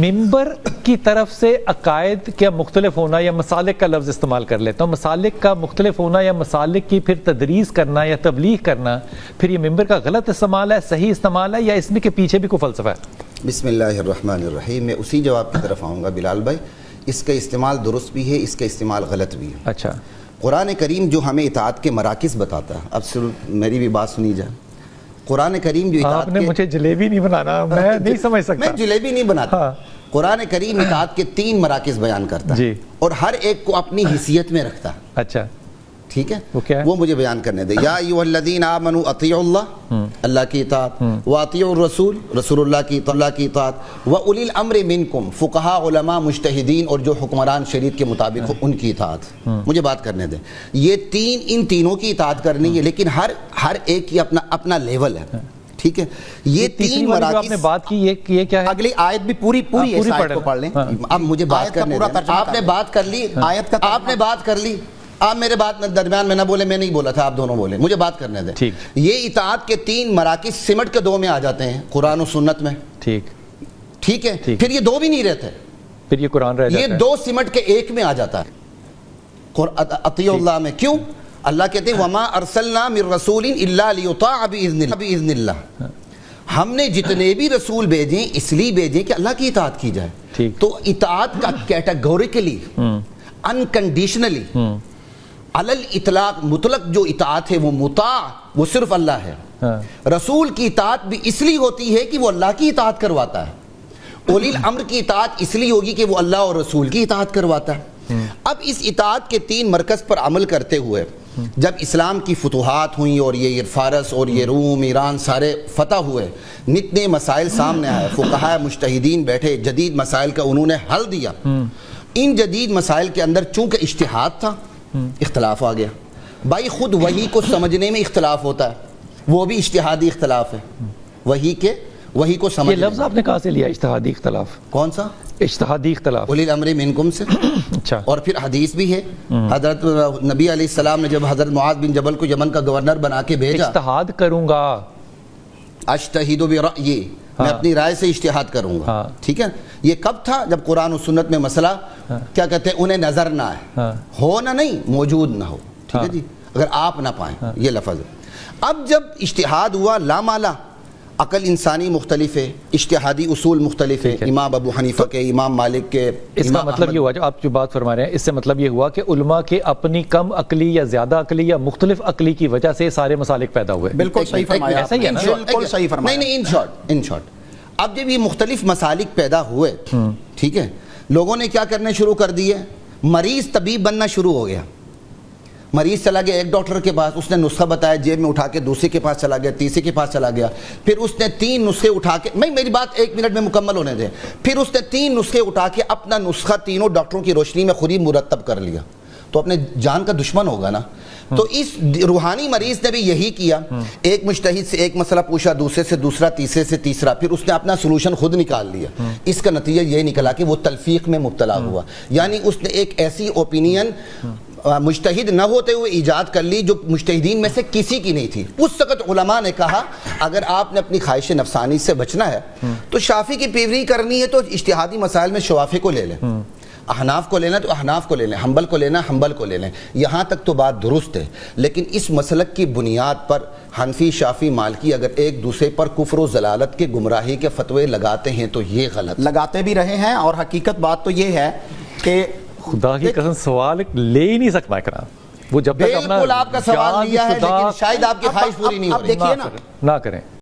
ممبر کی طرف سے عقائد کا مختلف ہونا یا مسالک کا لفظ استعمال کر لیتا ہوں، مسالک کا مختلف ہونا یا مسالک کی پھر تدریس کرنا یا تبلیغ کرنا، پھر یہ ممبر کا غلط استعمال ہے، صحیح استعمال ہے، یا اس میں کے پیچھے بھی کوئی فلسفہ ہے؟ بسم اللہ الرحمن الرحیم. میں اسی جواب کی طرف آؤں گا بلال بھائی. اس کا استعمال درست بھی ہے، اس کا استعمال غلط بھی ہے. اچھا، قرآن کریم جو ہمیں اطاعت کے مراکز بتاتا ہے، اب میری بھی بات سنی جائے. قرآن کریم جو آپ نے مجھے جلیبی نہیں بنانا، میں نہیں سمجھ سکتا. میں جلیبی نہیں بناتا. قرآن کریم اطاعت کے 3 مراکز بیان کرتا ہے اور ہر ایک کو اپنی حیثیت میں رکھتا ہے. اچھا، ٹھیک ہے، وہ مجھے بیان کرنے دے. یا ایھا الذین آمنوا اطیعوا اللہ، اللہ کی اطاعت، واطیعوا الرسول، رسول اللہ کی اطاعت، واولی الامر منکم، فقہاء، علماء، مجتہدین اور جو حکمران شریعت کے مطابق ہو ان کی اطاعت. مجھے بات کرنے دیں. یہ ان تینوں کی اطاعت کرنی ہے، لیکن ہر ایک کی اپنا لیول ہے. ٹھیک ہے، یہ 3 مراکز آپ نے بات کی، یہ کیا ہے؟ اگلی آیت بھی پوری اس آیت کو پڑھ لیں. اب مجھے بات کرنے دیں. آپ نے بات کر لی، آیت کا آپ نے بات کر لی. آپ میرے بات درمیان میں نہ بولے، میں نہیں بولا تھا، آپ دونوں بولے. مجھے بات کرنے دیں. یہ اطاعت کے 3 مراکز سمٹ کے 2 میں آ جاتے ہیں، قرآن و سنت میں. ٹھیک ہے، پھر یہ 2 بھی نہیں رہتے، پھر یہ قرآن رہ جاتا ہے. یہ 2 سمٹ کے 1 میں آ جاتا ہے اطیعوا اللہ میں. کیوں؟ اللہ کہتے ہیں وما ارسلنا من رسول الا لیطاع باذن اللہ. ہم نے جتنے بھی رسول بھیجیں اس لیے بھیجیں کہ اللہ کی اطاعت کی جائے. تو اطاعت کا کیٹیگوریکلی، انکنڈیشنلی، علی الاطلاق مطلق جو اطاعت ہے وہ مطاع، وہ صرف اللہ ہے. رسول کی اطاعت بھی اس لیے ہوتی ہے کہ وہ اللہ کی اطاعت کرواتا ہے. اولی الامر کی اطاعت اس لیے ہوگی کہ وہ اللہ اور رسول کی اطاعت کرواتا ہے. اب اس اطاعت کے 3 مرکز پر عمل کرتے ہوئے جب اسلام کی فتوحات ہوئیں اور یہ فارس اور یہ روم، ایران سارے فتح ہوئے، نتنے مسائل سامنے آئے، فقہاء مجتہدین بیٹھے، جدید مسائل کا انہوں نے حل دیا. ان جدید مسائل کے اندر چونکہ اجتہاد تھا، اختلاف آ گیا. بھائی خود وحی کو سمجھنے میں اختلاف ہوتا ہے، وہ بھی اجتہادی اختلاف ہے. وحی کو سمجھ. یہ لفظ آپ نے کہاں سے لیا، اجتہادی اختلاف؟ کون سا اجتہادی اختلاف؟ اولی الامر منکم سے. اچھا. اور پھر حدیث بھی ہے، حضرت نبی علیہ السلام نے جب حضرت معاذ بن جبل کو یمن کا گورنر بنا کے بھیجا، اجتہاد کروں گا، اجتہد برأیی، میں اپنی رائے سے اجتہاد کروں گا. ٹھیک ہے، یہ کب تھا؟ جب قرآن و سنت میں مسئلہ کیا کہتے ہیں، انہیں نظر نہ آئے، ہو نہ نہیں، موجود نہ ہو. ٹھیک ہے جی، اگر آپ نہ پائیں، یہ لفظ ہے. اب جب اجتہاد ہوا، لامالا عقل انسانی مختلف ہے، اجتہادی اصول مختلف ہیں، امام ابو حنیفہ کے، امام مالک کے. اس کا مطلب یہ ہوا، جو آپ جو بات فرما رہے ہیں، اس سے مطلب یہ ہوا کہ علماء کے اپنی کم عقلی یا زیادہ عقلی یا مختلف عقلی کی وجہ سے سارے مسالک پیدا ہوئے. بالکل صحیح فرمایا، ایسا ہی ہے نا؟ بالکل صحیح فرمایا. نہیں، ان شارٹ اب جب یہ مختلف مسالک پیدا ہوئے، ٹھیک ہے، لوگوں نے کیا کرنے شروع کر دیے، مریض طبیب بننا شروع ہو گیا. مریض چلا گیا ایک ڈاکٹر کے پاس، اس نے نسخہ بتایا، جیب میں اٹھا کے دوسرے کے پاس چلا گیا، تیسرے کے پاس چلا گیا. پھر اس نے 3 نسخے اٹھا کے، میری بات 1 منٹ میں مکمل ہونے دیں. پھر اس نے 3 نسخے اٹھا کے اپنا نسخہ تینوں ڈاکٹروں کی روشنی میں خود ہی مرتب کر لیا. تو اپنے جان کا دشمن ہوگا نا. تو اس روحانی مریض نے بھی یہی کیا، ایک مجتہد سے ایک مسئلہ پوچھا، دوسرے سے دوسرا، تیسرے سے تیسرا، پھر اس نے اپنا سلوشن خود نکال لیا. اس کا نتیجہ یہ نکلا کہ وہ تلفیق میں مبتلا ہوا. یعنی اس نے ایک ایسی اوپینین مجتہد نہ ہوتے ہوئے ایجاد کر لی جو مجتہدین میں سے کسی کی نہیں تھی. اس وقت علماء نے کہا اگر آپ نے اپنی خواہش نفسانی سے بچنا ہے تو شافعی کی پیروی کرنی ہے تو اجتہادی مسائل میں شوافی کو لے لیں، احناف کو لینا تو احناف کو لے لیں، حنبل کو لینا حنبل کو لے لیں. یہاں تک تو بات درست ہے، لیکن اس مسلک کی بنیاد پر حنفی، شافعی، مالکی اگر ایک دوسرے پر کفر و ضلالت کے گمراہی کے فتوے لگاتے ہیں تو یہ غلط، لگاتے بھی رہے ہیں. اور حقیقت بات تو یہ ہے کہ خدا کی قسم سوال لے ہی نہیں سکتا کرا وہ جب تک اپنا بالکل آپ کا سوال لیا ہے، لیکن شاید آپ کی خواہش پوری نہیں ہو رہی. اب دیکھیے نا، نہ کریں.